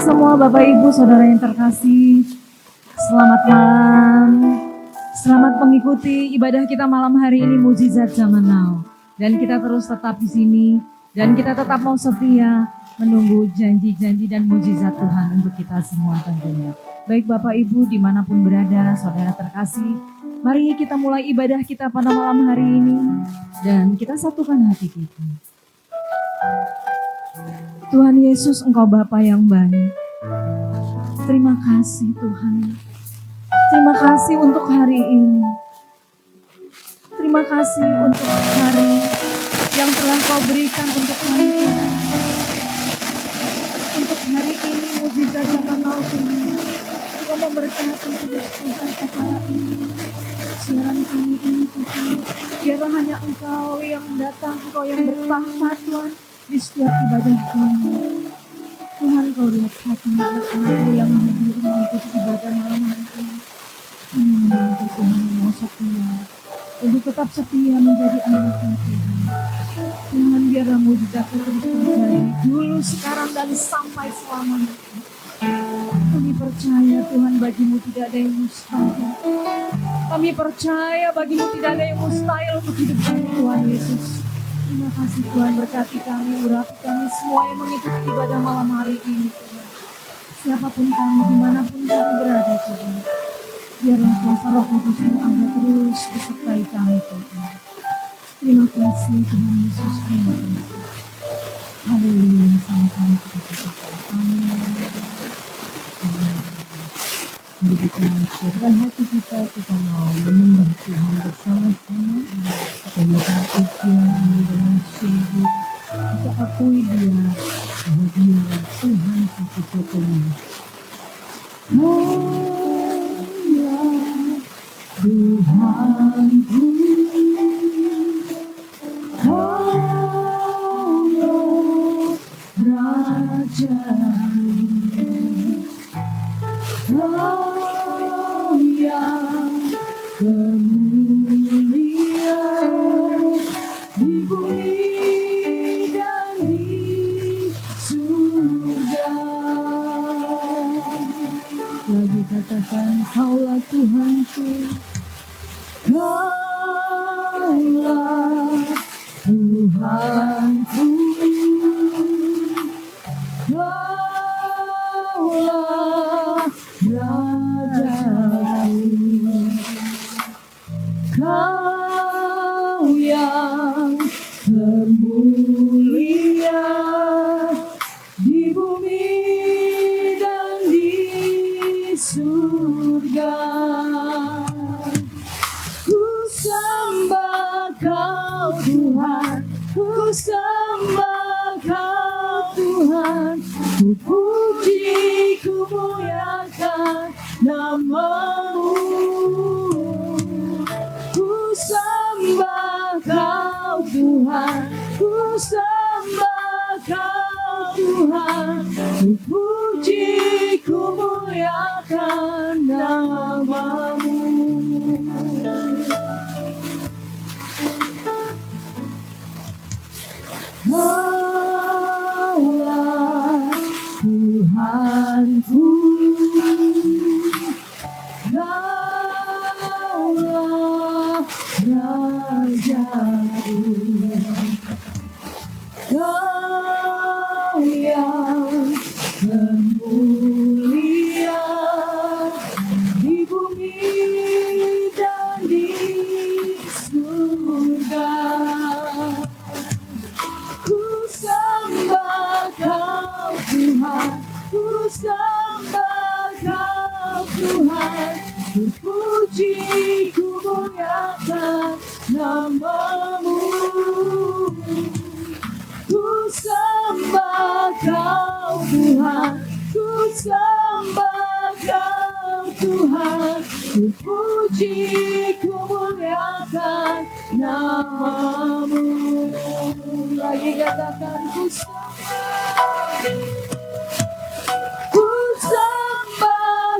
semua Bapak Ibu Saudara yang terkasih, selamat malam. Selamat mengikuti ibadah kita malam hari ini Mujizat Zaman Now. Dan kita terus tetap di sini dan kita tetap mau setia menunggu janji-janji dan mujizat Tuhan untuk kita semua tentunya. Baik Bapak Ibu dimanapun berada, saudara terkasih, mari kita mulai ibadah kita pada malam hari ini dan kita satukan hati kita. Tuhan Yesus, Engkau Bapa yang baik. Terima kasih Tuhan. Terima kasih untuk hari ini. Terima kasih untuk hari yang telah Kau berikan untuk kami. Untuk hari ini mujizat zaman now Tuhan. Engkau memberkati terus Tuhan acara ini. Siaran kami ini Tuhan. Biarlah hanya Engkau yang datang, Engkau yang bertahta Tuhan di setiap ibadah kami. Tuhan, Kau lihat hati anak-anakmu yang hadir mengikuti ibadah malam hari ini. Membantu Tuhan mau setia, untuk tetap setia menjadi anak-anak Tuhan. Tuhan, biarlah mujizat terus terjadi dulu, sekarang, dan sampai selamanya. Kami percaya Tuhan, bagimu tidak ada yang mustahil. Kami percaya bagimu tidak ada yang mustahil untuk hidup kami Tuhan Yesus. Terima kasih Tuhan, berkati kami, urapi kami semua yang mengikuti ibadah malam hari ini Tuhan. Siapapun kami, dimanapun kami berada Tuhan. Biarlah kuasa Roh Kudus-Mu ada terus besertai kami Tuhan. Terima kasih Tuhan Yesus. Terima kasih. Haleluya, sama-sama kita berdoa. Amin. Mari kita siapkan hati kita mau menyembah Tuhan bersama-sama. Kita lihat Dia dengan sungguh. Kita akui Dia bahwa Dia Tuhan satu-satunya. Ya Tuhanku, Kau Raja. Kau yang kemuliaan di bumi dan di surga. Lagi katakan, Kaulah Tuhanku, Kaulah Tuhanku, Kaulah Rajaku, Kau yang termulia di bumi dan di surga. Ku sembah Kau Tuhan, ku sembah Kau Tuhan, ku puji, ku muliakan nama-Mu. Ku sembah Kau Tuhan, ku sembah Kau Tuhan, ku puji, ku muliakan nama-Mu. Kaulah Tuhanku, Kaulah Rajaku, Kau yang kemuliaan di bumi dan di surga. Ku sembah Kau Tuhan, ku sembah Kau Tuhan, ku puji, ku muliakan nama-Mu. Ku sembah Kau Tuhan, ku sembah Kau Tuhan, ku puji, ku muliakan nama-Mu. Lagi katakan, ku sembah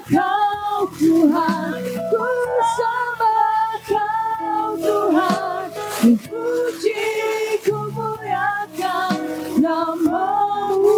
Kau Tuhan, ku sembah Kau Tuhan, ku puji, ku muliakan nama-Mu.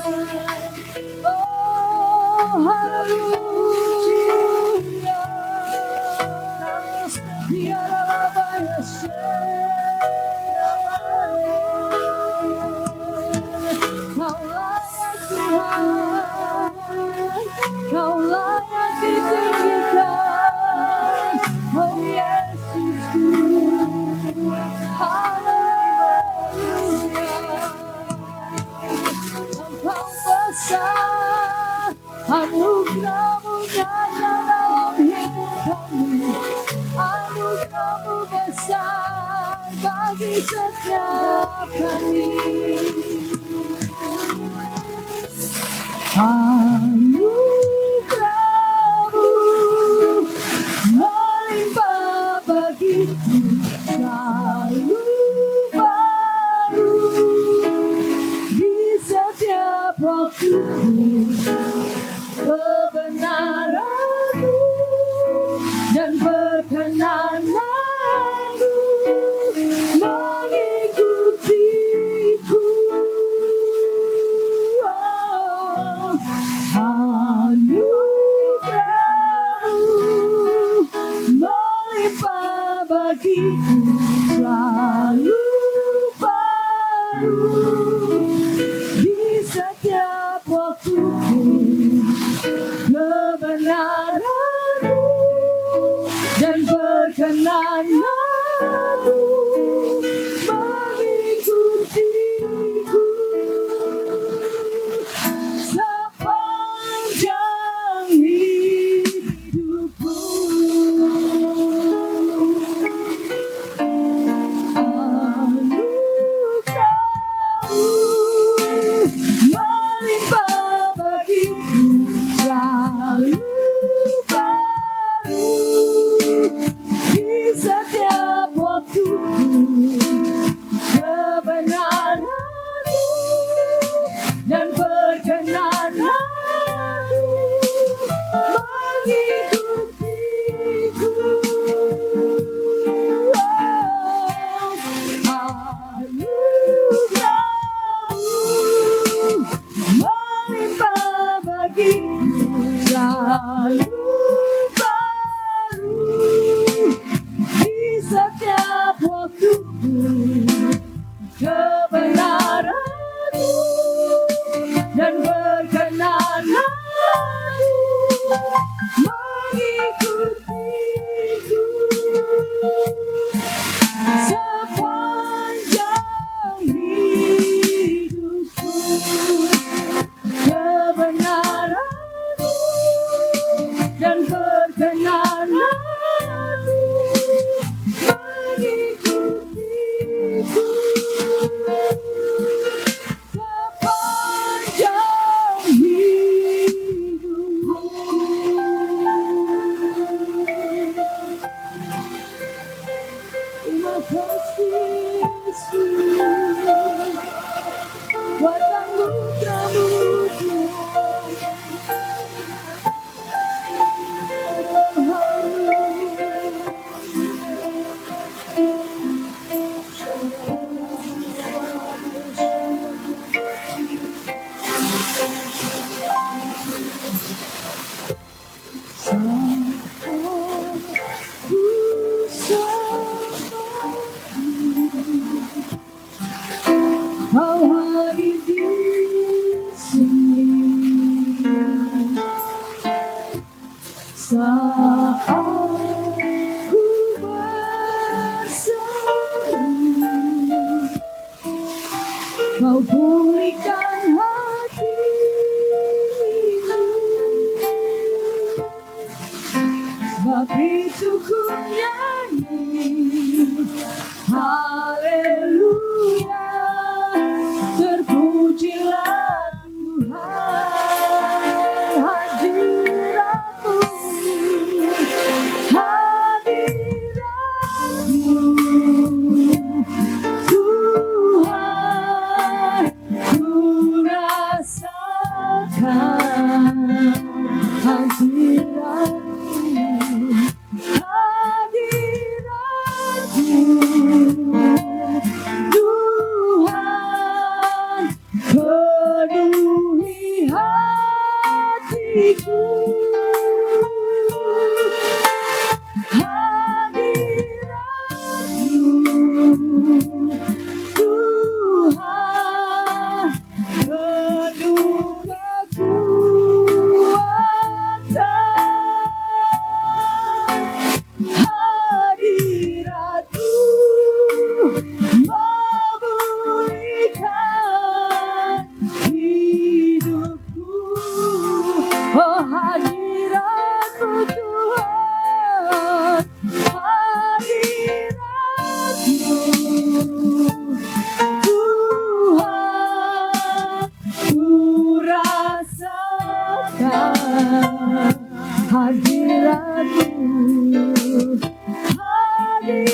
Oh, haleluya. Kau layak Tuhan, Kau layak ditinggikan, oh Yesusku. Haleluya. Engkau besar, anugerah-Mu nyata dalam hidup kami. Anugerah-Mu besar bagi setiap kami. Anugerah-Mu melimpah bagiku, selalu baru di setiap waktu. Kebenaran-Mu dan perkenanan-Mu mengikutiku. Anugerah-Mu melimpah bagiku, selalu baru di setiap waktu. Kebenaran-Mu dan perkenanan-Mu mengikutiku sepanjang hidupku. Anugerah-Mu melimpah bagiku, selalu baru di setiap waktu. Kebenaran-Mu dan perkenanan-Mu mengikutiku. Anugerah-Mu melimpah bagiku, selalu baru di setiap waktu. Kebenaran-Mu dan perkenanan-Mu mengikutiku sepanjang hidupku. Kebenaran-Mu dan perkenanan-Mu mengikutiku sepanjang hidupku. Terima kasih Yesus, buat anugerah-Mu Kau hadir di sini saat ku berseru. Kau pulihkan hatiku, sebab itu ku nyanyi haleluya. Terpujilah Tuhan, hadirat-Mu, hadirat-Mu Tuhan, hatiku. Tuhan, penuh kekuatan, hadirat-Mu memulihkan hidupku. Oh, hadirat-Mu Tuhan, hadirat-Mu Tuhan, ku rasakan hadirat-Mu, hadirat-Mu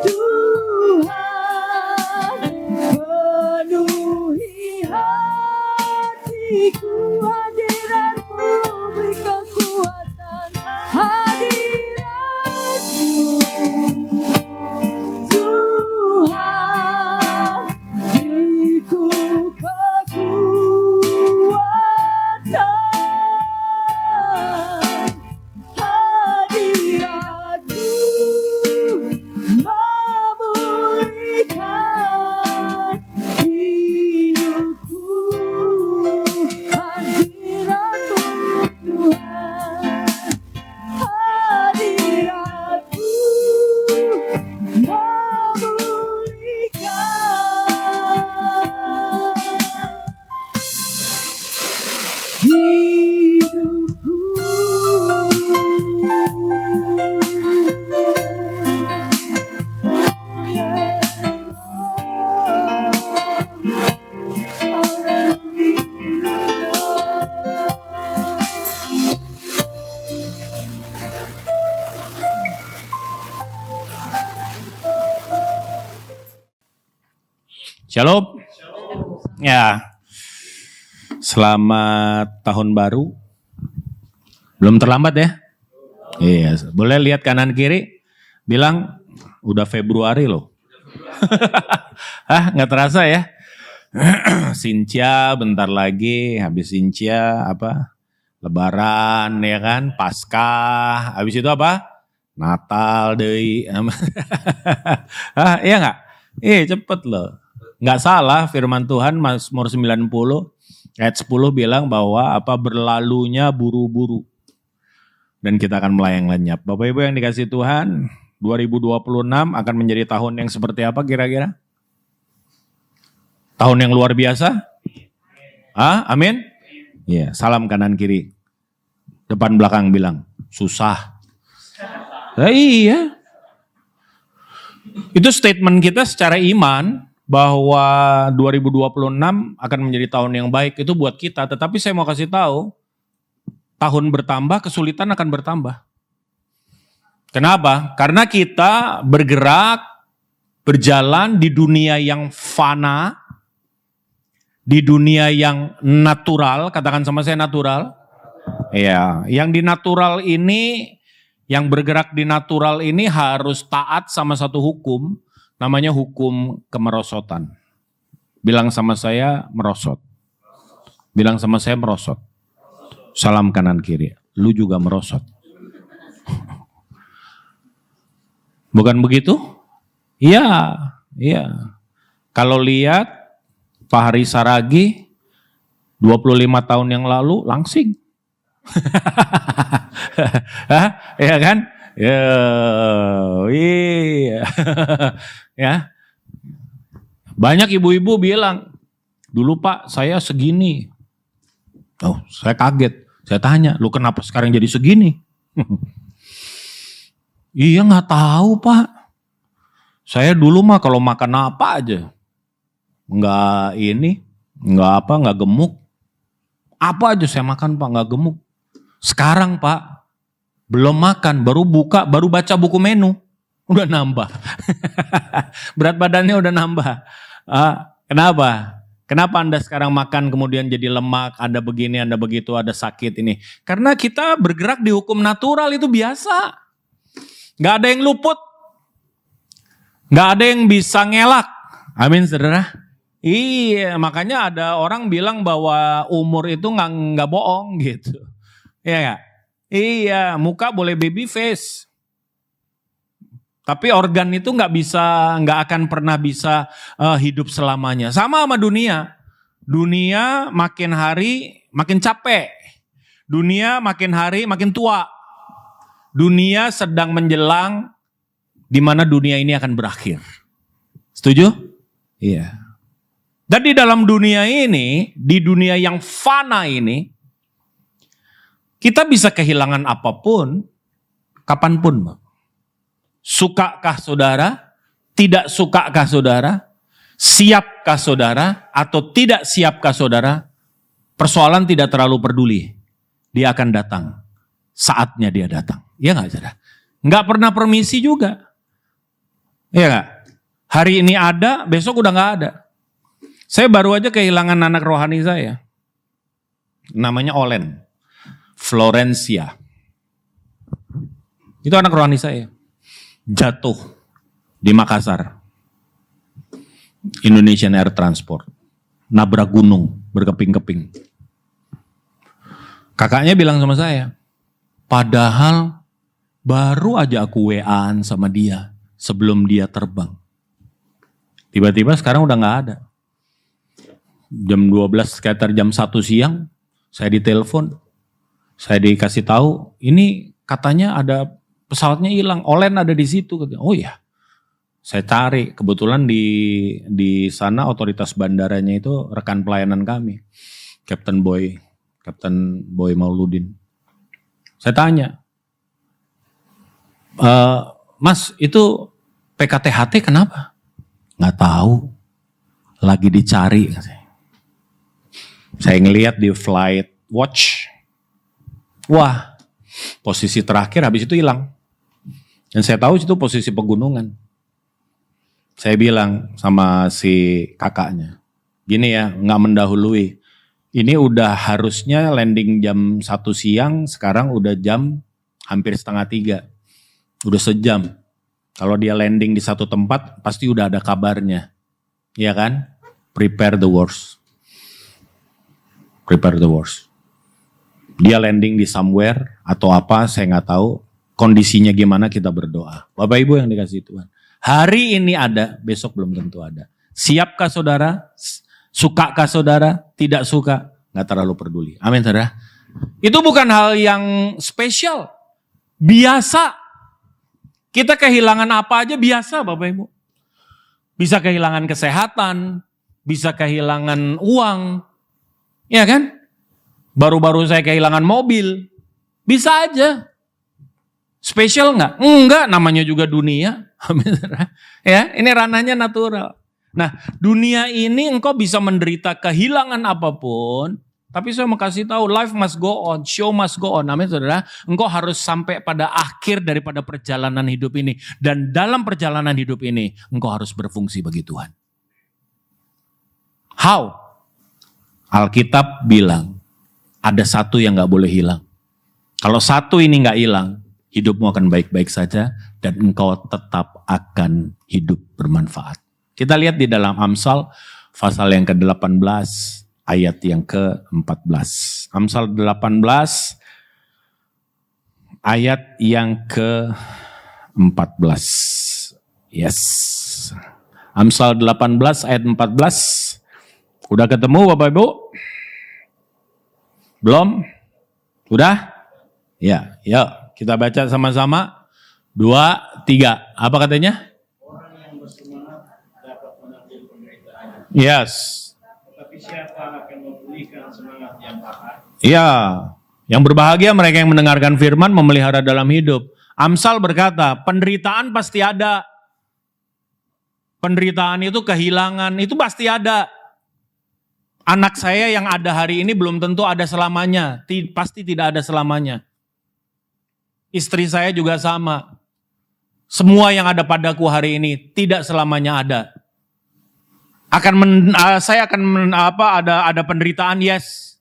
Tuhan, penuhi hatiku. Hadirat-Mu beri kekuatan, hadirat-Mu Tuhan, beriku kekuatan, hadirat-Mu memulihkan hidupku. Hadirat-Mu Tuhan, hadirat-Mu memulihkan hidupku. Shalom. Ya. Selamat tahun baru. Belum terlambat ya? Iya, boleh lihat kanan kiri. Bilang udah Februari loh. Nggak terasa ya? Sincia bentar lagi, habis Sincia apa? Lebaran ya kan, Paskah, habis itu apa? Natal deui. Iya nggak? Cepet loh. Nggak salah firman Tuhan Mazmur 90 ayat 10 bilang bahwa apa berlalunya buru-buru. Dan kita akan melayang lenyap. Bapak Ibu yang dikasih Tuhan, 2026 akan menjadi tahun yang seperti apa kira-kira? Tahun yang luar biasa? Amin? Iya, salam kanan kiri. Depan belakang bilang, susah. Iya. Itu statement kita secara iman bahwa 2026 akan menjadi tahun yang baik itu buat kita. Tetapi saya mau kasih tahu, tahun bertambah, kesulitan akan bertambah. Kenapa? Karena kita bergerak, berjalan di dunia yang fana, di dunia yang natural, katakan sama saya natural. Ya, yang di natural ini, yang bergerak di natural ini harus taat sama satu hukum, namanya hukum kemerosotan. Bilang sama saya merosot. Bilang sama saya merosot. Salam kanan kiri, lu juga merosot. Bukan begitu? Iya, iya. Kalau lihat Pak Hari Saragi 25 tahun yang lalu langsing. Ya kan? Ya, iya. Ya. Banyak ibu-ibu bilang, dulu Pak saya segini. Oh, saya kaget. Saya tanya, lu kenapa sekarang jadi segini? Iya nggak tahu Pak. Saya dulu mah kalau makan apa aja, nggak ini, nggak gemuk. Apa aja saya makan Pak, nggak gemuk. Sekarang Pak, belum makan, baru buka, baru baca buku menu, udah nambah. Berat badannya udah nambah. Kenapa? Kenapa Anda sekarang makan kemudian jadi lemak, Anda begini, Anda begitu, ada sakit ini? Karena kita bergerak di hukum natural itu biasa. Gak ada yang luput. Gak ada yang bisa ngelak. Amin saudara. Iya, makanya ada orang bilang bahwa umur itu nggak bohong gitu. Iya nggak? Iya, muka boleh baby face. Tapi organ itu nggak akan pernah bisa hidup selamanya. Sama dunia. Dunia makin hari makin capek. Dunia makin hari makin tua. Dunia sedang menjelang di mana dunia ini akan berakhir. Setuju? Iya. Dan di dalam dunia ini, di dunia yang fana ini, kita bisa kehilangan apapun, kapanpun. Sukakah saudara? Tidak sukakah saudara? Siapkah saudara? Atau tidak siapkah saudara? Persoalan tidak terlalu peduli. Dia akan datang. Saatnya dia datang. Iya gak saudara? Gak pernah permisi juga. Iya gak? Hari ini ada, besok udah gak ada. Saya baru aja kehilangan anak rohani saya. Namanya Olen. Florencia. Itu anak rohani saya. Jatuh di Makassar. Indonesian Air Transport. Nabrak gunung, berkeping-keping. Kakaknya bilang sama saya, padahal baru aja aku WA-an sama dia sebelum dia terbang. Tiba-tiba sekarang udah gak ada. Jam 12 sekitar jam 1 siang saya ditelepon. Saya dikasih tahu ini katanya ada pesawatnya hilang. Olen ada di situ. Oh ya. Saya cari, kebetulan di sana otoritas bandaranya itu rekan pelayanan kami. Kapten Boy Mauludin. Saya tanya. Mas itu PKTHT kenapa? Nggak tahu. Lagi dicari. Saya ngelihat di flight watch, wah posisi terakhir habis itu hilang. Dan saya tahu itu posisi pegunungan. Saya bilang sama si kakaknya, gini ya, nggak mendahului. Ini udah harusnya landing jam 1 siang, sekarang udah jam hampir setengah 3. Udah sejam. Kalau dia landing di satu tempat, pasti udah ada kabarnya. Iya kan? Prepare the worst. Prepare the worst. Dia landing di somewhere atau apa, saya nggak tahu. Kondisinya gimana, kita berdoa. Bapak Ibu yang dikasih Tuhan. Hari ini ada, besok belum tentu ada. Siapkah saudara? Sukakah saudara? Tidak suka? Nggak terlalu peduli. Amin saudara. Itu bukan hal yang spesial. Biasa. Kita kehilangan apa aja biasa Bapak Ibu. Bisa kehilangan kesehatan, bisa kehilangan uang. Ya kan? Baru-baru saya kehilangan mobil. Bisa aja. Spesial enggak? Enggak, namanya juga dunia. Ya, ini ranahnya natural. Nah, dunia ini engkau bisa menderita kehilangan apapun, tapi saya mau kasih tahu, life must go on, show must go on. Amin, saudara. Engkau harus sampai pada akhir daripada perjalanan hidup ini. Dan dalam perjalanan hidup ini, engkau harus berfungsi bagi Tuhan. How? Alkitab bilang, ada satu yang gak boleh hilang. Kalau satu ini gak hilang, hidupmu akan baik-baik saja dan engkau tetap akan hidup bermanfaat. Kita lihat di dalam Amsal pasal yang ke-18 ayat yang ke-14. Amsal 18 ayat yang ke-14. Yes. Amsal 18 ayat 14. Udah ketemu Bapak Ibu? Belum? Udah? Ya, yuk kita baca sama-sama. 2, 3. Apa katanya? Orang yang bersemangat dapat mengambil penderitaannya. Yes. Tetapi siapa akan memulihkan semangat yang patah? Ya, yang berbahagia mereka yang mendengarkan firman memelihara dalam hidup. Amsal berkata, penderitaan pasti ada. Penderitaan itu kehilangan, itu pasti ada. Anak saya yang ada hari ini belum tentu ada selamanya. Pasti tidak ada selamanya. Istri saya juga sama. Semua yang ada padaku hari ini tidak selamanya ada. Saya akan ada penderitaan, yes.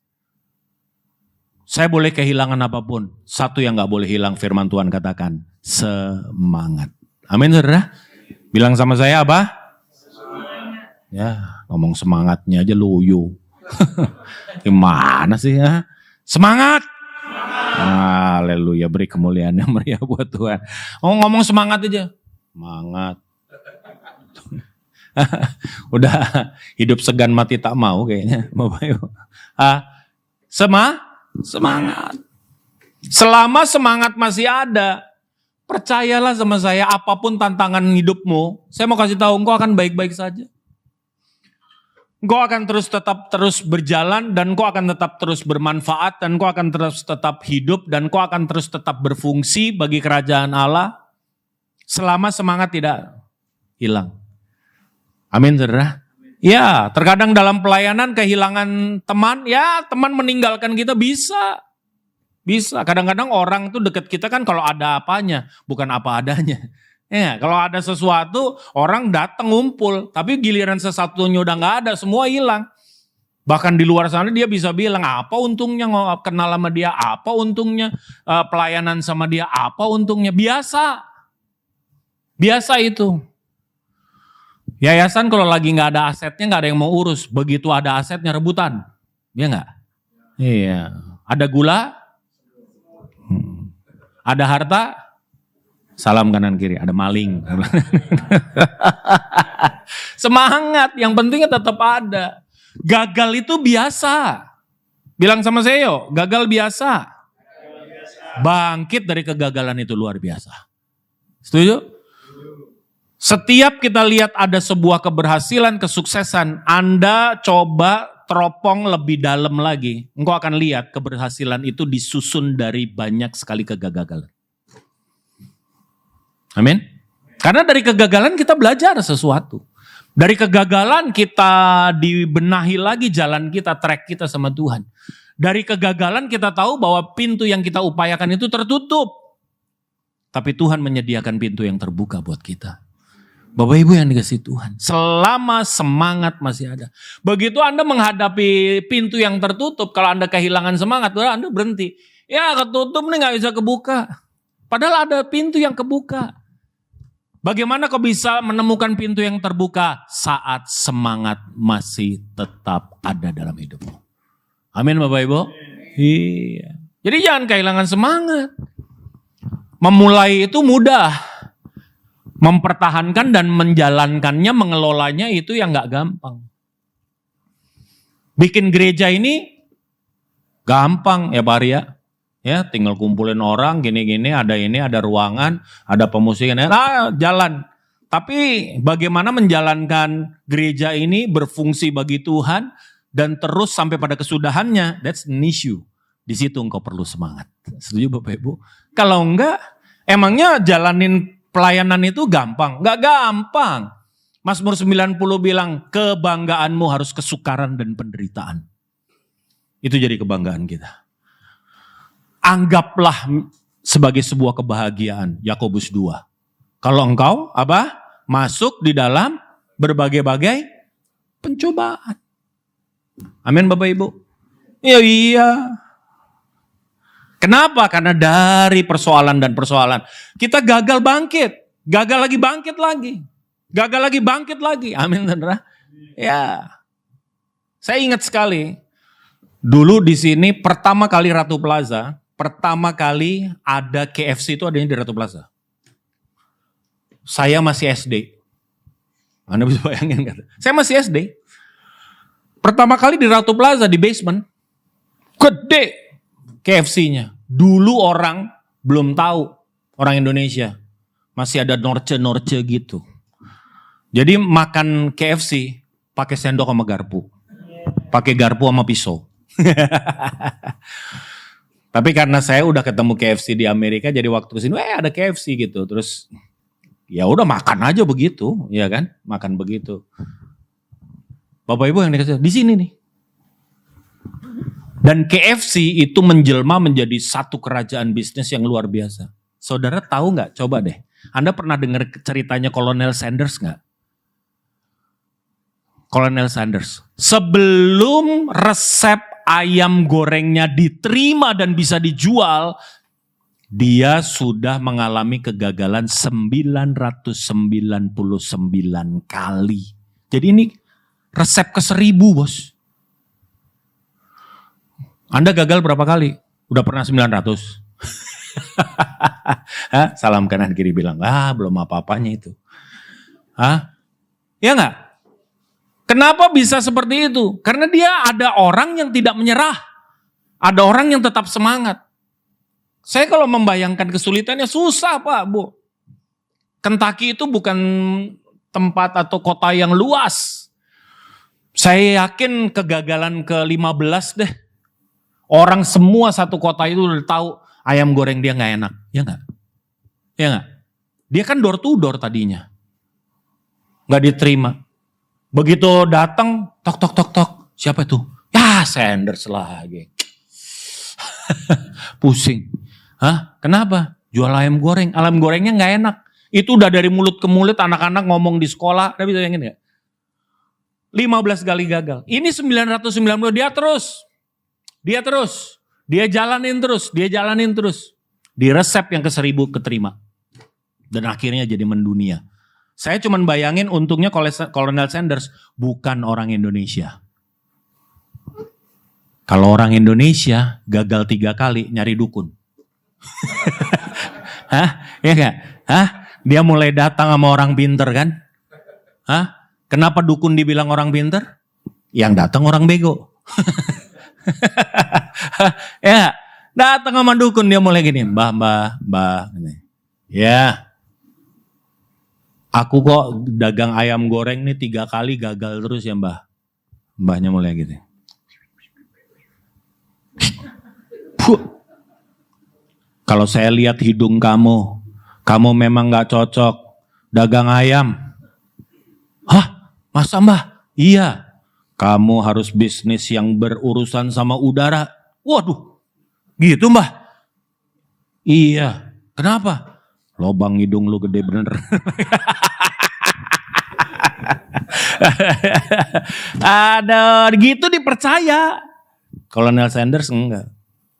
Saya boleh kehilangan apapun. Satu yang gak boleh hilang, firman Tuhan katakan, semangat. Amin, saudara. Bilang sama saya apa? Semangat. Ya, Ngomong semangatnya aja loyo. Gimana sih ya? Semangat! Haleluya, beri kemuliaan yang meriah buat Tuhan. Ngomong semangat aja. Semangat. Udah hidup segan mati tak mau kayaknya. Bapak Ibu. Semangat. Selama semangat masih ada, percayalah sama saya, apapun tantangan hidupmu, saya mau kasih tahu engkau akan baik-baik saja. Engkau akan terus berjalan, dan engkau akan tetap terus bermanfaat, dan engkau akan terus tetap hidup, dan engkau akan terus tetap berfungsi bagi kerajaan Allah selama semangat tidak hilang. Amin, saudara. Ya, terkadang dalam pelayanan kehilangan teman, ya teman meninggalkan kita bisa. Kadang-kadang orang tuh deket kita kan kalau ada apanya, bukan apa adanya. Ya, kalau ada sesuatu, orang datang ngumpul, tapi giliran sesuatunya udah nggak ada, semua hilang. Bahkan di luar sana dia bisa bilang, apa untungnya kenal sama dia, apa untungnya pelayanan sama dia, apa untungnya. Biasa itu. Yayasan kalau lagi nggak ada asetnya, nggak ada yang mau urus. Begitu ada asetnya rebutan, ya nggak? Iya. Ada gula, ada harta, salam kanan kiri, ada maling. Semangat, yang pentingnya tetap ada. Gagal itu biasa. Bilang sama saya yuk, gagal biasa. Bangkit dari kegagalan itu luar biasa. Setuju? Setiap kita lihat ada sebuah keberhasilan, kesuksesan, Anda coba teropong lebih dalam lagi. Engkau akan lihat keberhasilan itu disusun dari banyak sekali kegagalan. Amin. Karena dari kegagalan kita belajar sesuatu. Dari kegagalan kita dibenahi lagi jalan kita, track kita sama Tuhan. Dari kegagalan kita tahu bahwa pintu yang kita upayakan itu tertutup. Tapi Tuhan menyediakan pintu yang terbuka buat kita. Bapak Ibu yang dikasih Tuhan, selama semangat masih ada. Begitu Anda menghadapi pintu yang tertutup, kalau Anda kehilangan semangat, Anda berhenti. Ya ketutup nih gak bisa kebuka. Padahal ada pintu yang kebuka. Bagaimana kau bisa menemukan pintu yang terbuka saat semangat masih tetap ada dalam hidupmu? Amin Bapak Ibu. Iya. Jadi jangan kehilangan semangat. Memulai itu mudah. Mempertahankan dan menjalankannya, mengelolanya itu yang gak gampang. Bikin gereja ini gampang ya Pak Arya. Ya, tinggal kumpulin orang, gini-gini, ada ruangan, ada pemusikan, jalan. Tapi bagaimana menjalankan gereja ini berfungsi bagi Tuhan dan terus sampai pada kesudahannya, that's an issue. Di situ engkau perlu semangat. Setuju Bapak Ibu? Kalau enggak, emangnya jalanin pelayanan itu gampang? Enggak gampang. Mazmur 90 bilang, kebanggaanmu harus kesukaran dan penderitaan. Itu jadi kebanggaan kita. Anggaplah sebagai sebuah kebahagiaan, Yakobus 2. Kalau engkau masuk di dalam berbagai-bagai pencobaan. Amin Bapak Ibu. Iya. Kenapa? Karena dari persoalan dan persoalan kita gagal bangkit, gagal lagi bangkit lagi, gagal lagi bangkit lagi. Amin saudara. Ya. Saya ingat sekali dulu di sini pertama kali Ratu Plaza. Pertama kali ada KFC itu adanya di Ratu Plaza. Saya masih SD. Anda bisa bayangin kan? Saya masih SD. Pertama kali di Ratu Plaza di basement. Gede KFC-nya. Dulu orang belum tahu. Orang Indonesia. Masih ada norce-norce gitu. Jadi makan KFC pakai sendok sama garpu. Pakai garpu sama pisau. Tapi karena saya udah ketemu KFC di Amerika, jadi waktu kesini, ada KFC gitu. Terus ya udah makan aja begitu, ya kan? Makan begitu. Bapak Ibu yang dikasih di sini nih. Dan KFC itu menjelma menjadi satu kerajaan bisnis yang luar biasa. Saudara tahu nggak? Coba deh. Anda pernah dengar ceritanya Kolonel Sanders nggak? Kolonel Sanders. Sebelum resep ayam gorengnya diterima dan bisa dijual, dia sudah mengalami kegagalan 999 kali. Jadi Resep ke 1000 bos. Anda gagal berapa kali? Udah pernah 900? Hah? Salam kanan kiri bilang, belum apa-apanya itu. Hah? Ya enggak? Kenapa bisa seperti itu? Karena dia ada orang yang tidak menyerah. Ada orang yang tetap semangat. Saya kalau membayangkan kesulitannya susah Pak, Bu. Kentucky itu bukan tempat atau kota yang luas. Saya yakin kegagalan ke-15 deh. Orang semua satu kota itu udah tahu ayam goreng dia gak enak. Ya enggak? Ya enggak? Dia kan door to door tadinya. Gak diterima. Begitu datang, tok tok tok tok. Siapa itu? Ya Sanders lagi. Pusing. Hah? Kenapa? Jual ayam goreng. Ayam gorengnya gak enak. Itu udah dari mulut ke mulut anak-anak ngomong di sekolah. Tapi bisa bayangin gak? 15 kali gagal. Ini 990 dia terus. Dia terus. Dia jalanin terus. Dia jalanin terus. Di resep yang ke 1000 keterima. Dan akhirnya jadi mendunia. Saya cuma bayangin untungnya Kolonel Sanders bukan orang Indonesia. Kalau orang Indonesia gagal 3 kali nyari dukun. Hah? Ya gak? Hah? Dia mulai datang sama orang pinter kan? Hah? Kenapa dukun dibilang orang pinter? Yang datang orang bego. Ya, datang sama dukun dia mulai gini, mbah. Gini. Ya, aku kok dagang ayam goreng nih 3 kali gagal terus ya mbah. Mbahnya mulai gitu. Kalau saya lihat hidung kamu memang gak cocok dagang ayam. Hah? Masa mbah? Iya. Kamu harus bisnis yang berurusan sama udara. Waduh. Gitu mbah? Iya. Kenapa? Lobang hidung lu gede bener. Ada gitu dipercaya. Kolonel Sanders enggak.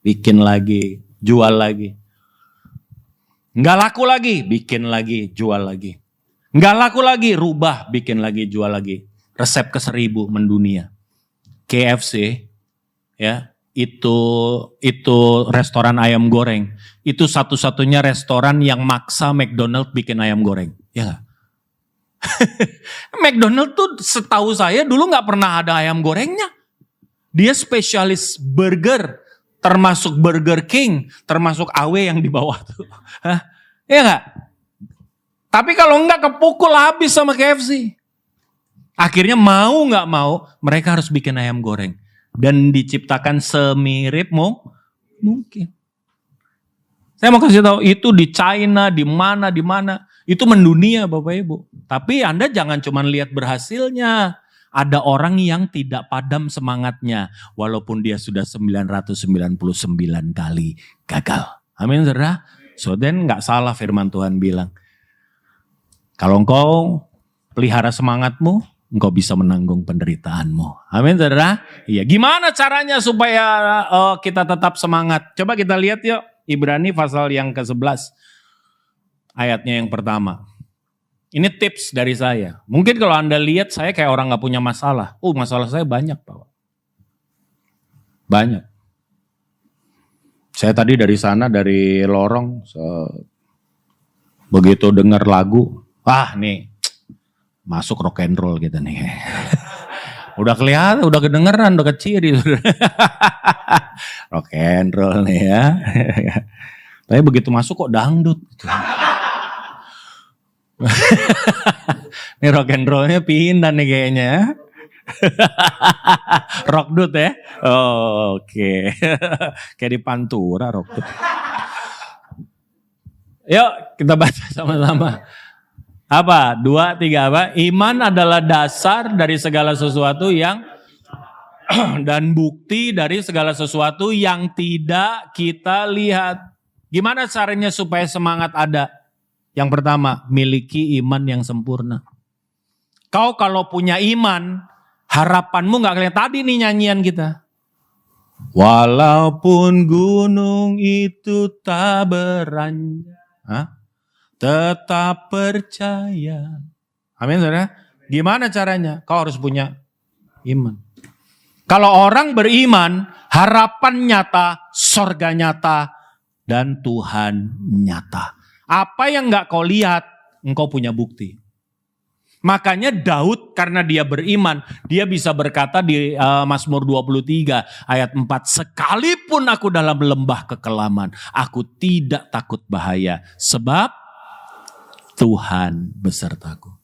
Bikin lagi, jual lagi. Enggak laku lagi, bikin lagi, jual lagi. Enggak laku lagi, rubah, bikin lagi, jual lagi. Resep ke 1000 mendunia. KFC ya, itu restoran ayam goreng. Itu satu-satunya restoran yang maksa McDonald bikin ayam goreng. Ya enggak? McDonald tuh setahu saya dulu gak pernah ada ayam gorengnya. Dia spesialis burger, termasuk Burger King, termasuk AW yang di bawah tuh. Hah? Ya enggak? Tapi kalau enggak kepukul habis sama KFC. Akhirnya mau gak mau mereka harus bikin ayam goreng. Dan diciptakan semirip mungkin. Saya mau kasih tahu itu di China, di mana. Itu mendunia Bapak Ibu. Tapi Anda jangan cuma lihat berhasilnya. Ada orang yang tidak padam semangatnya. Walaupun dia sudah 999 kali gagal. Amin saudara. So then gak salah firman Tuhan bilang. Kalau engkau pelihara semangatmu, engkau bisa menanggung penderitaanmu. Amin saudara. Iya. Gimana caranya supaya kita tetap semangat? Coba kita lihat yuk. Ibrani pasal yang ke-11. Ayatnya yang pertama. Ini tips dari saya. Mungkin kalau Anda lihat saya kayak orang gak punya masalah. Masalah saya banyak Pak. Banyak. Saya tadi dari sana, dari lorong. Begitu dengar lagu. Nih. Masuk rock and roll gitu nih. Udah kelihatan, udah kedengeran, udah kecil. Rock and roll nih ya. Tapi begitu masuk kok dangdut. Gitu. Ini rock and rollnya pindah nih kayaknya. Rock dut ya. Oke. Kayak di Pantura rock dut. Yuk kita baca sama-sama. Apa? 2, 3 apa? Iman adalah dasar dari segala sesuatu yang dan bukti dari segala sesuatu yang tidak kita lihat. Gimana caranya supaya semangat ada? Yang pertama, miliki iman yang sempurna. Kau kalau punya iman, harapanmu gak kelihatan. Tadi nih nyanyian kita. Walaupun gunung itu tak beranjak, tetap percaya. Amin saudara. Gimana caranya? Kau harus punya Iman. Kalau orang beriman, harapan nyata, sorga nyata, dan Tuhan nyata. Apa yang gak kau lihat, engkau punya bukti. Makanya Daud karena dia beriman, dia bisa berkata di Mazmur 23 ayat 4, sekalipun aku dalam lembah kekelaman, aku tidak takut bahaya, sebab Tuhan besertaku.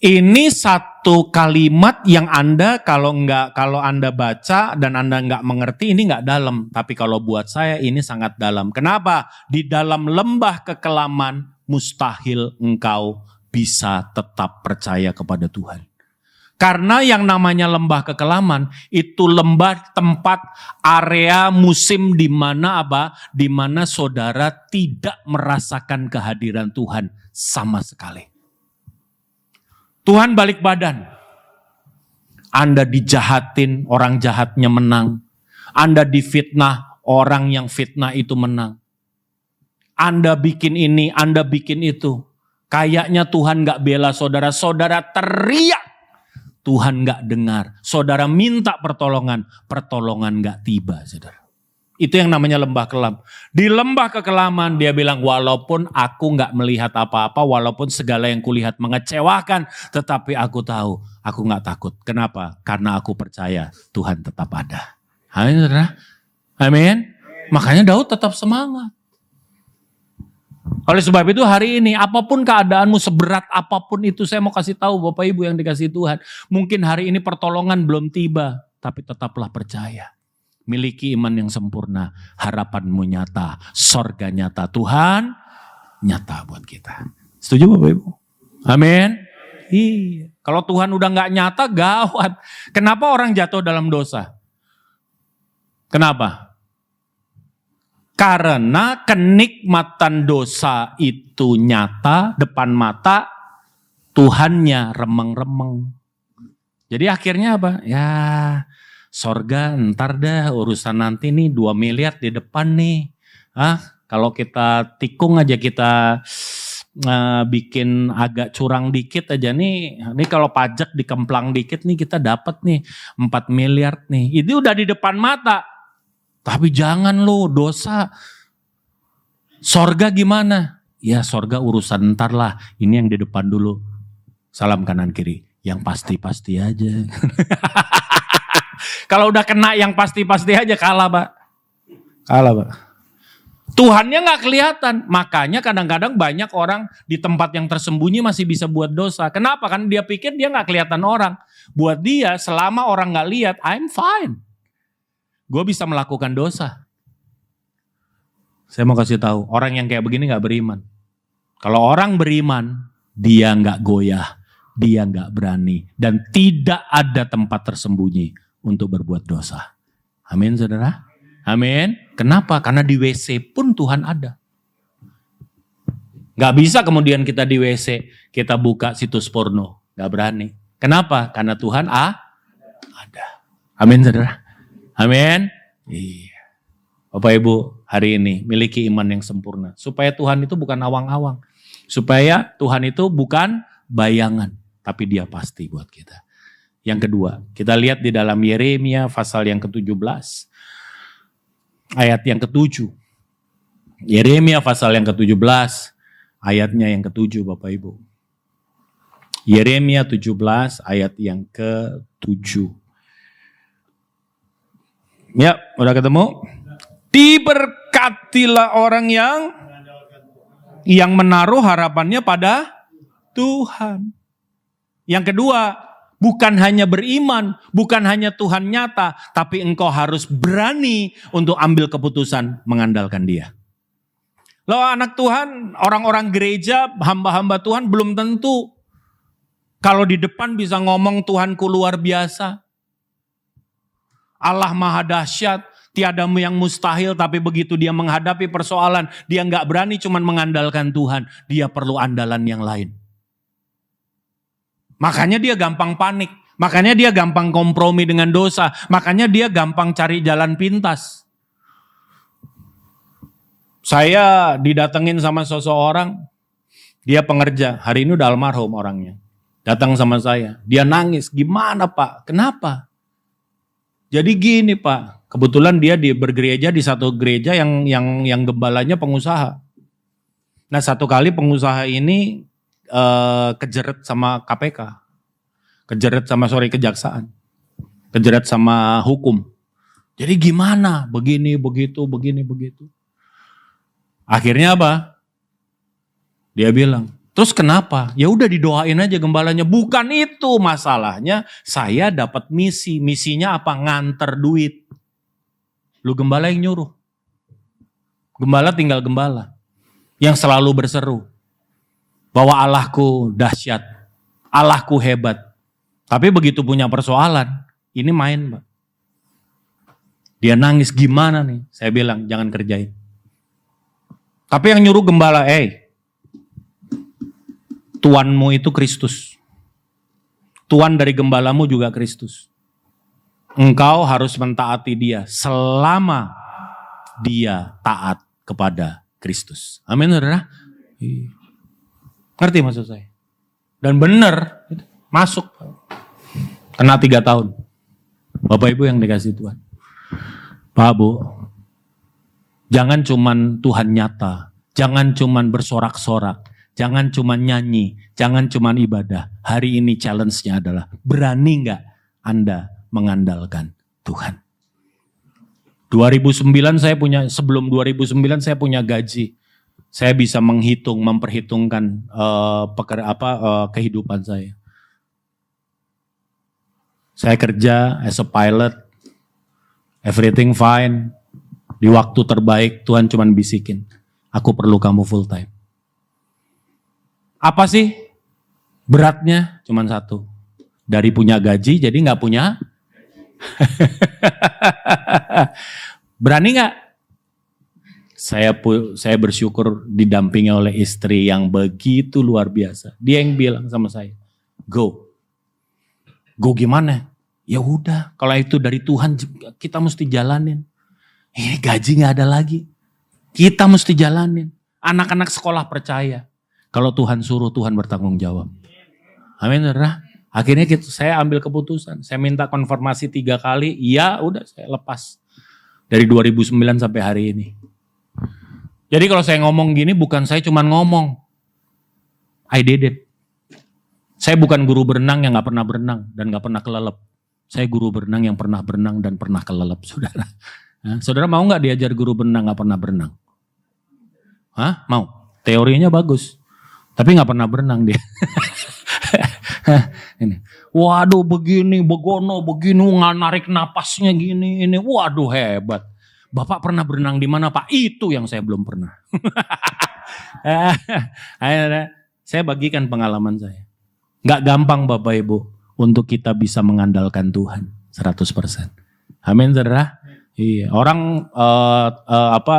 Ini satu kalimat yang Anda kalau Anda baca dan Anda nggak mengerti, ini nggak dalam. Tapi kalau buat saya ini sangat dalam. Kenapa? Di dalam lembah kekelaman mustahil engkau bisa tetap percaya kepada Tuhan. Karena yang namanya lembah kekelaman itu lembah tempat area musim di mana apa? Di mana saudara tidak merasakan kehadiran Tuhan sama sekali. Tuhan balik badan. Anda dijahatin, orang jahatnya menang. Anda difitnah, orang yang fitnah itu menang. Anda bikin ini, Anda bikin itu. Kayaknya Tuhan gak bela saudara. Saudara teriak, Tuhan gak dengar. Saudara minta pertolongan, pertolongan gak tiba, saudara. Itu yang namanya lembah kelam. Di lembah kekelaman dia bilang, walaupun aku gak melihat apa-apa, walaupun segala yang kulihat mengecewakan, tetapi aku tahu, aku gak takut. Kenapa? Karena aku percaya Tuhan tetap ada. Amin, saudara. Amin. Makanya Daud tetap semangat. Oleh sebab itu hari ini, apapun keadaanmu, seberat apapun itu, saya mau kasih tahu Bapak Ibu yang dikasih Tuhan. Mungkin hari ini pertolongan belum tiba, tapi tetaplah percaya. Miliki iman yang sempurna, harapanmu nyata, sorga nyata, Tuhan nyata buat kita. Setuju Bapak Ibu? Amin. Iya. Kalau Tuhan udah gak nyata, gawat. Kenapa orang jatuh dalam dosa? Kenapa? Karena kenikmatan dosa itu nyata, depan mata, Tuhannya remeng-remeng. Jadi akhirnya apa? Ya sorga ntar dah, urusan nanti nih 2 miliar di depan nih. Kalau kita tikung aja, kita bikin agak curang dikit aja nih. Ini kalau pajak dikemplang dikit nih kita dapat nih 4 miliar nih. Itu udah di depan mata. Tapi jangan lo dosa. Sorga gimana? Ya sorga urusan ntar lah. Ini yang di depan dulu. Salam kanan kiri. Yang pasti-pasti aja. Kalau udah kena yang pasti-pasti aja kalah Pak. Kalah Pak. Tuhannya gak kelihatan. Makanya kadang-kadang banyak orang di tempat yang tersembunyi masih bisa buat dosa. Kenapa? Karena dia pikir dia gak kelihatan orang. Buat dia selama orang gak lihat, I'm fine. Gue bisa melakukan dosa. Saya mau kasih tahu, orang yang kayak begini gak beriman. Kalau orang beriman, dia gak goyah, dia gak berani. Dan tidak ada tempat tersembunyi untuk berbuat dosa. Amin saudara? Amin. Kenapa? Karena di WC pun Tuhan ada. Gak bisa kemudian kita di WC, kita buka situs porno. Gak berani. Kenapa? Karena Tuhan ada. Amin saudara? Amin. Iya. Bapak Ibu, hari ini miliki iman yang sempurna. Supaya Tuhan itu bukan awang-awang. Supaya Tuhan itu bukan bayangan. Tapi dia pasti buat kita. Yang kedua, kita lihat di dalam Yeremia pasal yang ke-17. Ayat yang ke-7. Yeremia pasal yang ke-17. Ayatnya yang ke-7 Bapak Ibu. Yeremia 17 ayat yang ke-7. Ya, udah ketemu? Diberkatilah orang yang menaruh harapannya pada Tuhan. Yang kedua, bukan hanya beriman, bukan hanya Tuhan nyata, tapi engkau harus berani untuk ambil keputusan mengandalkan Dia. Loh anak Tuhan, orang-orang gereja, hamba-hamba Tuhan belum tentu kalau di depan bisa ngomong Tuhanku luar biasa. Allah maha dahsyat, tiada yang mustahil, tapi begitu dia menghadapi persoalan, dia gak berani cuma mengandalkan Tuhan, dia perlu andalan yang lain. Makanya dia gampang panik, makanya dia gampang kompromi dengan dosa, makanya dia gampang cari jalan pintas. Saya didatengin sama seseorang, dia pengerja, hari ini udah almarhum orangnya. Datang sama saya. Dia nangis. Gimana Pak? Kenapa? Jadi gini Pak. Kebetulan dia bergereja di satu gereja yang gembalanya pengusaha. Nah satu kali pengusaha ini kejeret sama KPK. Kejeret sama kejaksaan. Kejeret sama hukum. Jadi gimana? Begini, begitu, begini, begitu. Akhirnya apa? Dia bilang, terus kenapa? Ya udah didoain aja gembalanya. Bukan itu masalahnya. Saya dapat misi. Misinya apa? Nganter duit. Lu gembala yang nyuruh. Gembala tinggal gembala. Yang selalu berseru. Bahwa Allahku dahsyat. Allahku hebat. Tapi begitu punya persoalan. Ini main Pak. Dia nangis gimana nih? Saya bilang jangan kerjain. Tapi yang nyuruh gembala, Tuanmu itu Kristus. Tuan dari gembalamu juga Kristus. Engkau harus mentaati dia selama dia taat kepada Kristus. Amin saudara? Ngerti maksud saya? Dan benar, masuk. Kena 3 tahun. Bapak Ibu yang dikasih Tuhan. Pak Bu, jangan cuman Tuhan nyata. Jangan cuman bersorak-sorak. Jangan cuma nyanyi, jangan cuma ibadah. Hari ini challenge-nya adalah berani nggak Anda mengandalkan Tuhan. 2009 saya punya gaji. Saya bisa memperhitungkan kehidupan saya. Saya kerja as a pilot, everything fine. Di waktu terbaik Tuhan cuma bisikin, aku perlu kamu full time. Apa sih beratnya? Cuman satu. Dari punya gaji jadi nggak punya. Berani nggak? Saya bersyukur didampingi oleh istri yang begitu luar biasa. Dia yang bilang sama saya, go gimana? Ya udah, kalau itu dari Tuhan kita mesti jalanin. Ini gaji nggak ada lagi, kita mesti jalanin. Anak-anak sekolah percaya. Kalau Tuhan suruh, Tuhan bertanggung jawab. Amin, saudara. Akhirnya saya ambil keputusan. Saya minta konfirmasi 3 kali. Ya udah saya lepas. Dari 2009 sampai hari ini. Jadi kalau saya ngomong gini bukan saya cuma ngomong. I did it. Saya bukan guru berenang yang gak pernah berenang dan gak pernah kelelep. Saya guru berenang yang pernah berenang dan pernah kelelep, saudara. Nah, saudara mau gak diajar guru berenang gak pernah berenang? Hah? Mau? Teorinya bagus. Tapi gak pernah berenang dia. Ini. Waduh begini, begono, begini, narik napasnya gini, ini. Waduh hebat. Bapak pernah berenang di mana Pak? Itu yang saya belum pernah. Saya bagikan pengalaman saya. Gak gampang Bapak Ibu untuk kita bisa mengandalkan Tuhan 100%. Amin saudara. Iya. Orang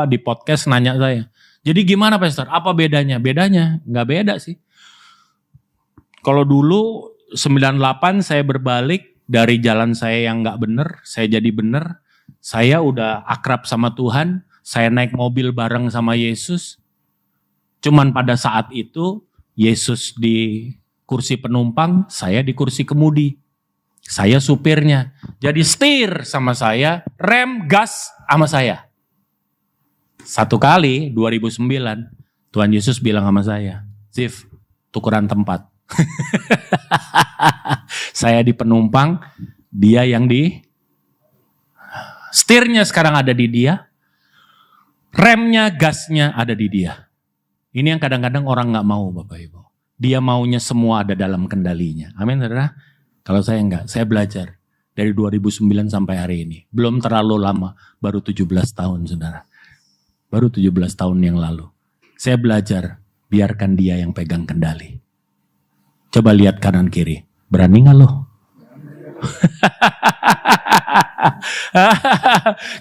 di podcast nanya saya. Jadi gimana Pastor? Apa bedanya? Bedanya nggak beda sih. Kalau dulu 98 saya berbalik dari jalan saya yang nggak bener, saya jadi bener. Saya udah akrab sama Tuhan, saya naik mobil bareng sama Yesus. Cuman pada saat itu Yesus di kursi penumpang, saya di kursi kemudi. Saya supirnya. Jadi setir sama saya, rem, gas sama saya. Satu kali 2009 Tuhan Yesus bilang sama saya, Zif, tukeran tempat. Saya di penumpang, dia yang di setirnya sekarang ada di dia, remnya, gasnya ada di dia. Ini yang kadang-kadang orang gak mau Bapak Ibu. Dia maunya semua ada dalam kendalinya. Amin saudara. Kalau saya enggak, saya belajar dari 2009 sampai hari ini. Belum terlalu lama, baru 17 tahun saudara. Baru 17 tahun yang lalu. Saya belajar, biarkan dia yang pegang kendali. Coba lihat kanan kiri. Berani gak lo?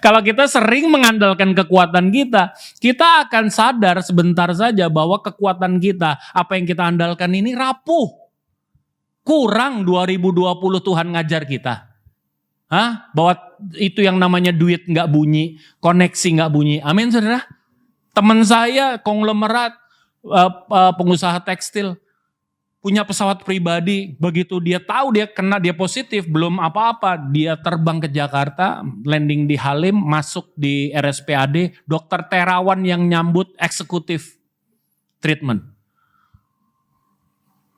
Kalau kita sering mengandalkan kekuatan kita, kita akan sadar sebentar saja bahwa kekuatan kita, apa yang kita andalkan ini rapuh. Kurang 2020 Tuhan ngajar kita. Bahwa itu yang namanya duit gak bunyi, koneksi gak bunyi. Amin saudara. Teman saya konglomerat, pengusaha tekstil. punya pesawat pribadi, begitu dia tahu dia kena, dia positif, belum apa-apa, dia terbang ke Jakarta, landing di Halim, masuk di RSPAD, dokter Terawan yang nyambut eksekutif treatment.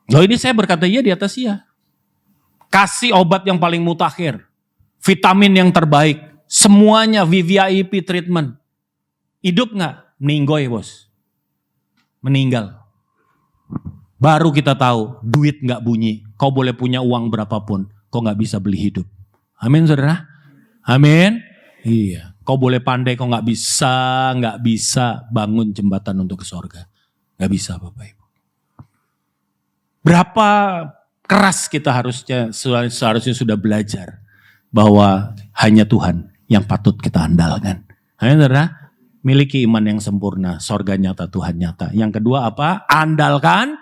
Loh ini saya berkata iya di atas iya. Kasih obat yang paling mutakhir, vitamin yang terbaik, semuanya VVIP treatment. Hidup nggak? Meninggoy bos. Meninggal. Baru kita tahu duit nggak bunyi. Kau boleh punya uang berapapun, kau nggak bisa beli hidup. Amin saudara. Amin. Iya. Kau boleh pandai, kau nggak bisa bangun jembatan untuk ke sorga. Nggak bisa Bapak Ibu. Berapa keras kita seharusnya sudah belajar bahwa hanya Tuhan yang patut kita andalkan. Amin saudara. Miliki iman yang sempurna, sorga nyata, Tuhan nyata. Yang kedua apa? Andalkan.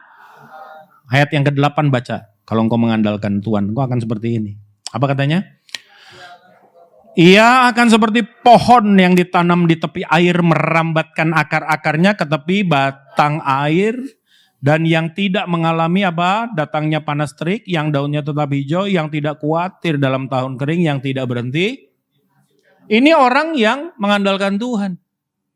Ayat yang ke-8 baca. Kalau engkau mengandalkan Tuhan, engkau akan seperti ini. Apa katanya? Ia akan seperti pohon yang ditanam di tepi air, merambatkan akar-akarnya ke tepi batang air, dan yang tidak mengalami apa? Datangnya panas terik, yang daunnya tetap hijau, yang tidak khawatir dalam tahun kering, yang tidak berhenti. Ini orang yang mengandalkan Tuhan.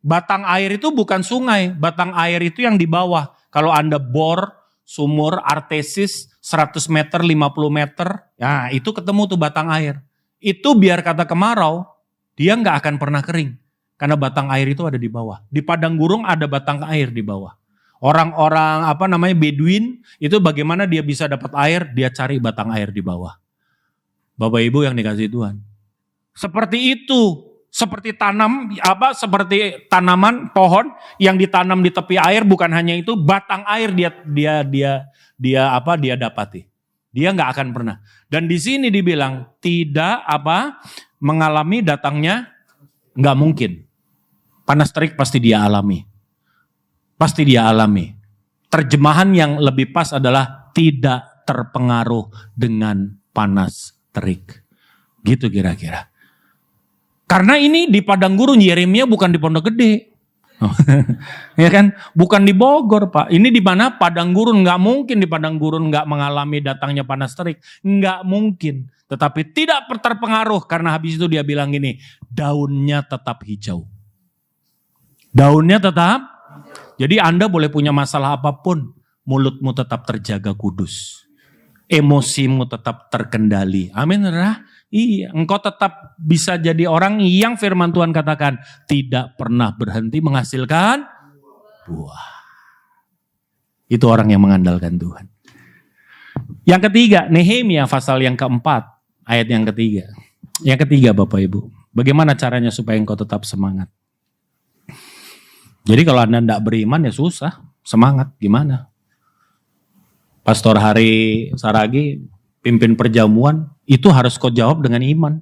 Batang air itu bukan sungai, batang air itu yang di bawah. Kalau Anda bor sumur artesis 100 meter, 50 meter, ya itu ketemu tuh batang air. Itu biar kata kemarau, dia nggak akan pernah kering. Karena batang air itu ada di bawah. Di padang gurun ada batang air di bawah. Orang-orang Bedouin, itu bagaimana dia bisa dapat air, dia cari batang air di bawah. Bapak Ibu yang dikasih Tuhan. Seperti itu. Seperti seperti tanaman pohon yang ditanam di tepi air, bukan hanya itu, batang air dia dapati. Dia nggak akan pernah. Dan di sini dibilang tidak mengalami datangnya, nggak mungkin. Panas terik pasti dia alami. Pasti dia alami. Terjemahan yang lebih pas adalah tidak terpengaruh dengan panas terik. Gitu kira-kira. Karena ini di padang gurun, Yeremia bukan di Pondok Gede. Ya kan? Bukan di Bogor Pak. Ini di mana padang gurun. Nggak mungkin di padang gurun nggak mengalami datangnya panas terik. Nggak mungkin. Tetapi tidak terpengaruh karena habis itu dia bilang gini, daunnya tetap hijau. Daunnya tetap. Jadi Anda boleh punya masalah apapun. Mulutmu tetap terjaga kudus. Emosimu tetap terkendali. Amin saudara. Iya, engkau tetap bisa jadi orang yang firman Tuhan katakan tidak pernah berhenti menghasilkan buah. Itu orang yang mengandalkan Tuhan. Yang ketiga, Nehemia pasal yang keempat, ayat yang ketiga. Yang ketiga Bapak Ibu, bagaimana caranya supaya engkau tetap semangat? Jadi kalau Anda tidak beriman ya susah, semangat gimana? Pastor Hari Saragi pimpin perjamuan, itu harus kau jawab dengan iman.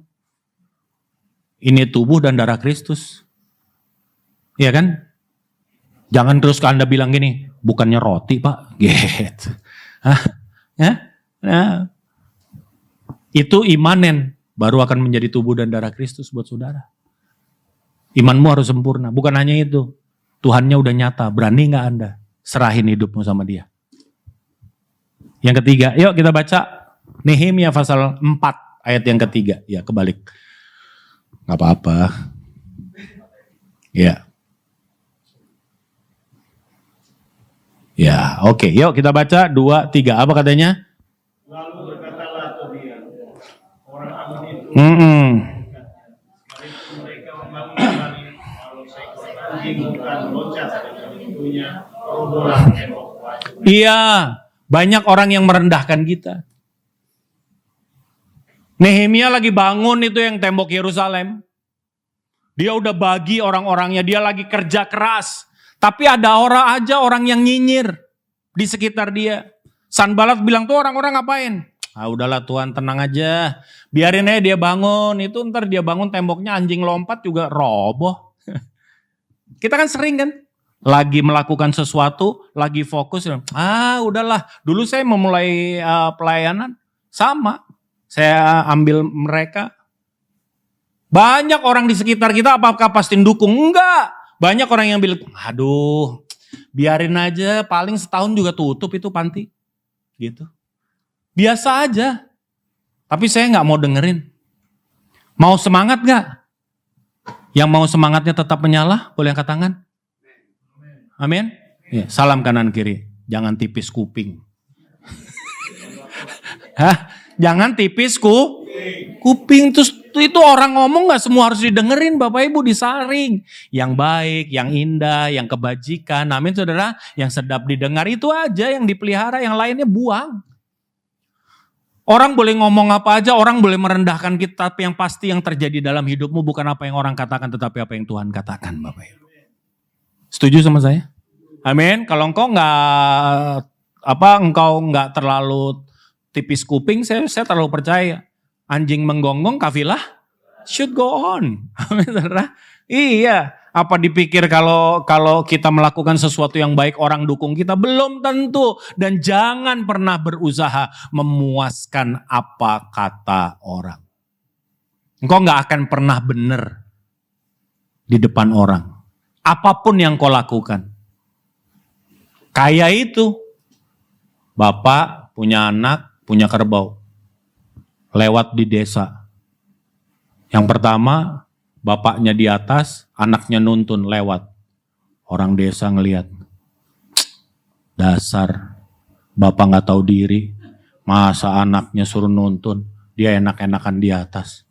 Ini tubuh dan darah Kristus. Iya kan? Jangan terus Anda bilang gini, bukannya roti Pak. Gitu. Ya? Nah, itu imanen, baru akan menjadi tubuh dan darah Kristus buat saudara. Imanmu harus sempurna. Bukan hanya itu, Tuhannya udah nyata, berani gak Anda serahin hidupmu sama dia. Yang ketiga, yuk kita baca Nehemia pasal 4 ayat yang ketiga. Ya kebalik. Gak apa-apa. Ya. Ya oke. Yuk kita baca 2, 3. Apa katanya? Lalu berkatalah Tobia, orang Amun itu, mereka membangun kembali, kalau seekor anjing bukan loncat dengan pintunya, robohlah tembok. Iya, banyak orang yang merendahkan kita. Nehemia lagi bangun itu yang tembok Yerusalem. Dia udah bagi orang-orangnya, dia lagi kerja keras. Tapi ada orang yang nyinyir di sekitar dia. Sanbalat bilang tuh orang-orang ngapain? Ah udahlah Tuhan tenang aja. Biarin aja dia bangun. Itu ntar dia bangun temboknya anjing lompat juga roboh. Kita kan sering kan? Lagi melakukan sesuatu, lagi fokus. Ah udahlah, dulu saya memulai pelayanan sama. Saya ambil mereka. Banyak orang di sekitar kita apakah pasti dukung? Enggak. Banyak orang yang bilang, aduh biarin aja paling setahun juga tutup itu panti. gitu. Biasa aja. Tapi saya nggak mau dengerin. Mau semangat nggak? Yang mau semangatnya tetap menyala, boleh angkat tangan. Amin. Ya, salam kanan kiri. Jangan tipis kuping. Hah? Jangan tipis kuping. Terus itu orang ngomong nggak semua harus didengerin, Bapak Ibu, disaring. Yang baik, yang indah, yang kebajikan. Amin saudara. Yang sedap didengar itu aja yang dipelihara, yang lainnya buang. Orang boleh ngomong apa aja, orang boleh merendahkan kita, tapi yang pasti yang terjadi dalam hidupmu bukan apa yang orang katakan, tetapi apa yang Tuhan katakan, Bapak Ibu. Setuju sama saya? Amin. Kalau engkau nggak terlalu tipis kuping, saya terlalu percaya. Anjing menggonggong, kafilah should go on. Amin, saudara. Iya. Apa dipikir kalau kita melakukan sesuatu yang baik orang dukung kita? Belum tentu. Dan jangan pernah berusaha memuaskan apa kata orang. Engkau gak akan pernah benar di depan orang. Apapun yang kau lakukan. Kayak itu. Bapak punya anak, punya kerbau. Lewat di desa. Yang pertama, bapaknya di atas, anaknya nuntun lewat. Orang desa ngelihat, dasar bapak gak tahu diri, masa anaknya suruh nuntun, dia enak-enakan di atas.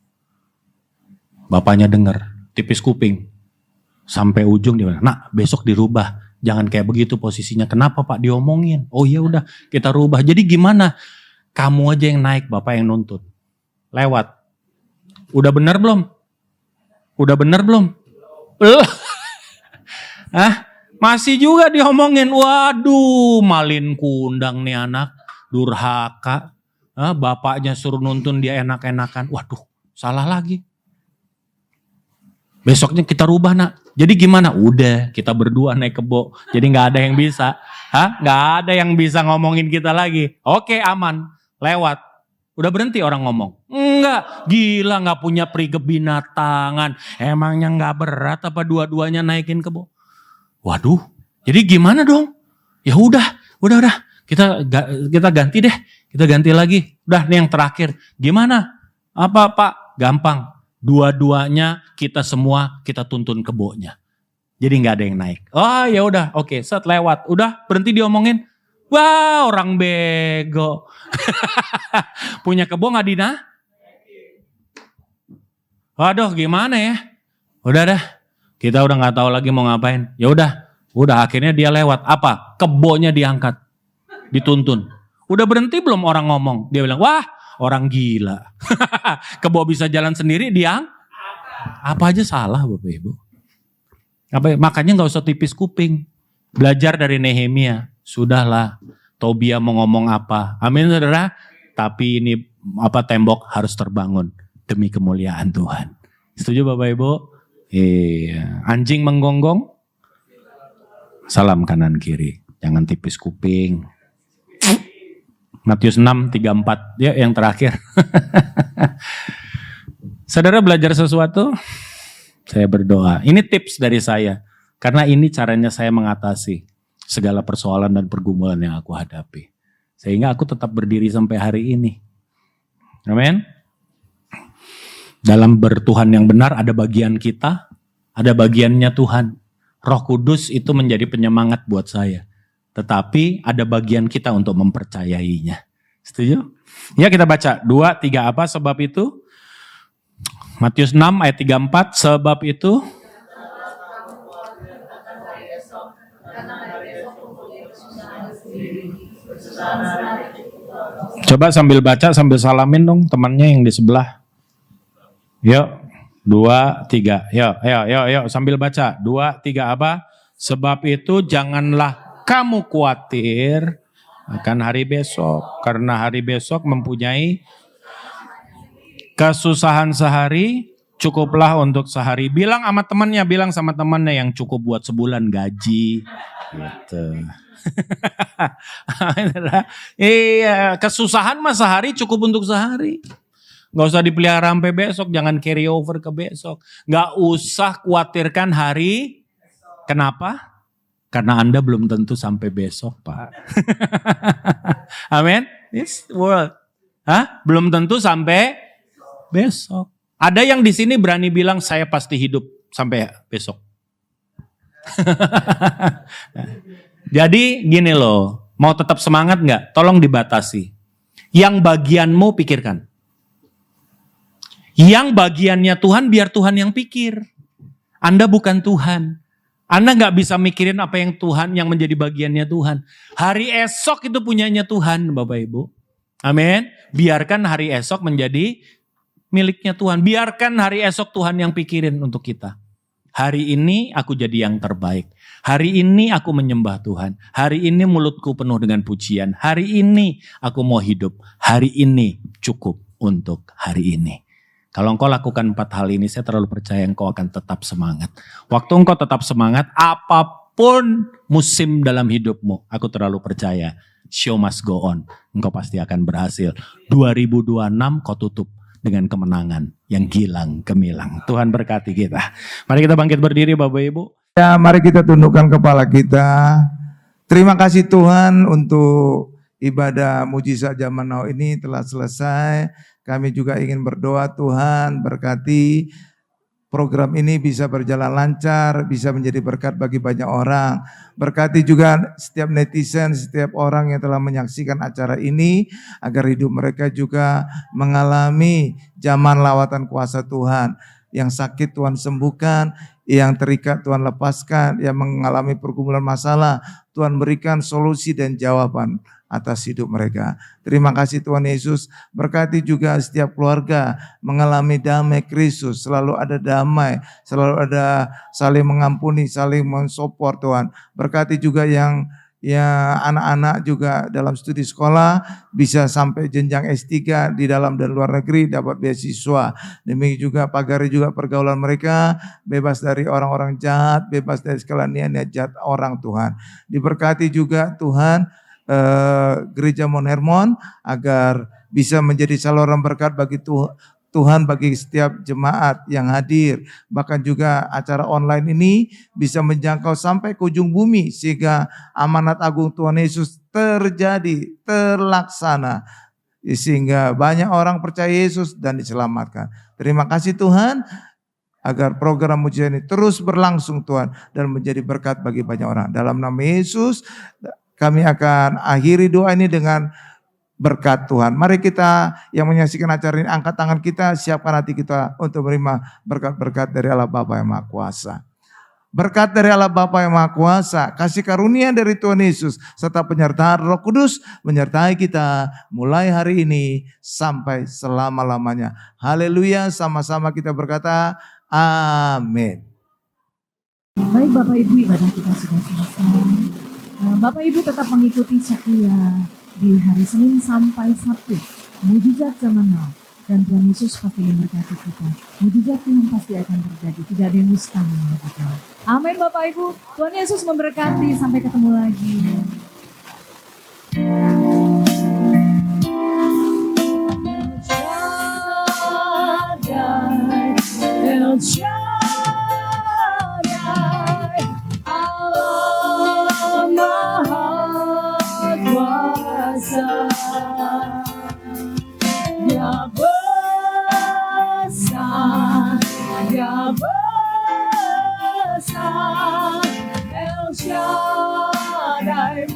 Bapaknya dengar, tipis kuping, sampai ujung dia bilang, nak besok dirubah, jangan kayak begitu posisinya. Kenapa Pak diomongin? Oh ya udah kita rubah. Jadi gimana? Kamu aja yang naik, bapak yang nuntun. Lewat. Udah benar belum? Udah bener belum? Masih juga diomongin. Waduh, malin kundang nih anak. Durhaka. Bapaknya suruh nuntun dia enak-enakan. Waduh, salah lagi. Besoknya kita rubah nak. Jadi gimana? Udah, kita berdua naik kebo. Jadi gak ada yang bisa. Gak ada yang bisa ngomongin kita lagi. Oke, aman. Lewat. Udah berhenti orang ngomong. Enggak, gila gak punya peri kebinatangan. Emangnya gak berat apa dua-duanya naikin kebo? Waduh, jadi gimana dong? Ya udah. Kita ganti deh. Kita ganti lagi. Udah nih yang terakhir. Gimana? Apa Pak? Gampang. Dua-duanya kita semua kita tuntun kebonya. Jadi gak ada yang naik. Oh ya udah, oke, set lewat. Udah berhenti diomongin. Wah, orang bego. Punya kebo gak Dina? Waduh, gimana ya? Udah dah. Kita udah gak tahu lagi mau ngapain. Ya udah akhirnya dia lewat. Apa? Kebonya diangkat. Dituntun. Udah berhenti belum orang ngomong? Dia bilang, "Wah, orang gila." Kebo bisa jalan sendiri, dia apa aja salah Bapak Ibu. Makanya gak usah tipis kuping. Belajar dari Nehemia. Sudahlah, Tobia mau ngomong apa. Amin saudara. Tapi ini tembok harus terbangun demi kemuliaan Tuhan. Setuju Bapak Ibu? Iya. Anjing menggonggong. Salam kanan kiri. Jangan tipis kuping. Matius 6:34. Ya yang terakhir. Saudara belajar sesuatu? Saya berdoa. Ini tips dari saya. Karena ini caranya saya mengatasi segala persoalan dan pergumulan yang aku hadapi. Sehingga aku tetap berdiri sampai hari ini. Amin. Dalam bertuhan yang benar ada bagian kita, ada bagiannya Tuhan. Roh Kudus itu menjadi penyemangat buat saya. Tetapi ada bagian kita untuk mempercayainya. Setuju? Ya kita baca 2-3 apa sebab itu? Matius 6 ayat 34, sebab itu coba sambil baca sambil salamin dong temannya yang di sebelah. Yuk, 2, 3. Yuk sambil baca. 2, 3 apa? Sebab itu janganlah kamu khawatir akan hari besok, karena hari besok mempunyai kesusahan sehari, cukuplah untuk sehari. Bilang sama temannya yang cukup buat sebulan gaji. Gitu. Iya, kesusahan mah sehari cukup untuk sehari. Gak usah dipelihara sampai besok, jangan carry over ke besok. Gak usah khawatirkan hari. Kenapa? Karena Anda belum tentu sampai besok, Pak. Amin. This world. Belum tentu sampai besok. Ada yang di sini berani bilang saya pasti hidup sampai besok. Jadi gini loh, mau tetap semangat nggak? Tolong dibatasi. Yang bagianmu pikirkan. Yang bagiannya Tuhan biar Tuhan yang pikir. Anda bukan Tuhan. Anda nggak bisa mikirin apa yang Tuhan, yang menjadi bagiannya Tuhan. Hari esok itu punyanya Tuhan, Bapak Ibu. Amin. Biarkan hari esok menjadi miliknya Tuhan. Biarkan hari esok Tuhan yang pikirin untuk kita. Hari ini aku jadi yang terbaik. Hari ini aku menyembah Tuhan. Hari ini mulutku penuh dengan pujian. Hari ini aku mau hidup. Hari ini cukup untuk hari ini. Kalau engkau lakukan 4 hal ini, saya terlalu percaya engkau akan tetap semangat. Waktu engkau tetap semangat, apapun musim dalam hidupmu, aku terlalu percaya. Show must go on. Engkau pasti akan berhasil. 2026 kau tutup dengan kemenangan yang gilang gemilang. Tuhan berkati kita. Mari kita bangkit berdiri Bapak Ibu. Ya, mari kita tundukkan kepala kita. Terima kasih Tuhan untuk ibadah mujizat zaman now ini telah selesai. Kami juga ingin berdoa Tuhan berkati program ini bisa berjalan lancar, bisa menjadi berkat bagi banyak orang. Berkati juga setiap netizen, setiap orang yang telah menyaksikan acara ini, agar hidup mereka juga mengalami zaman lawatan kuasa Tuhan. Yang sakit Tuhan sembuhkan, yang terikat Tuhan lepaskan, yang mengalami pergumulan masalah, Tuhan berikan solusi dan jawaban atas hidup mereka. Terima kasih Tuhan Yesus. Berkati juga setiap keluarga mengalami damai Kristus. Selalu ada damai, selalu ada saling mengampuni, saling mensupport Tuhan. Berkati juga yang anak-anak juga dalam studi sekolah bisa sampai jenjang S3 di dalam dan luar negeri dapat beasiswa. Demikian juga pagari juga pergaulan mereka bebas dari orang-orang jahat, bebas dari segala niat jahat orang Tuhan. Diberkati juga Tuhan Gereja Mount Hermon agar bisa menjadi saluran berkat bagi Tuhan bagi setiap jemaat yang hadir. Bahkan juga acara online ini bisa menjangkau sampai ke ujung bumi sehingga amanat agung Tuhan Yesus terjadi, terlaksana. Sehingga banyak orang percaya Yesus dan diselamatkan. Terima kasih Tuhan agar program mujizat ini terus berlangsung Tuhan dan menjadi berkat bagi banyak orang. Dalam nama Yesus kami akan akhiri doa ini dengan berkat Tuhan. Mari kita yang menyaksikan acara ini angkat tangan kita, siapkan hati kita untuk menerima berkat-berkat dari Allah Bapa yang Maha Kuasa. Berkat dari Allah Bapa yang Maha Kuasa, kasih karunia dari Tuhan Yesus, serta penyertaan Roh Kudus menyertai kita mulai hari ini sampai selama-lamanya. Haleluya, sama-sama kita berkata, amin. Baik Bapak Ibu, ibadah kita sudah selesai. Bapak Ibu tetap mengikuti setia di hari Senin sampai Sabtu. Mujizat zaman now. Dan Tuhan Yesus pasti memberkati kita. Mujizat Tuhan pasti akan terjadi. Tidak ada yang mustahil bagi Tuhan. Amin Bapak Ibu. Tuhan Yesus memberkati. Sampai ketemu lagi. El Shaddai, Allah Maha Kuasa. Dia besar, Dia besar, El Shaddai.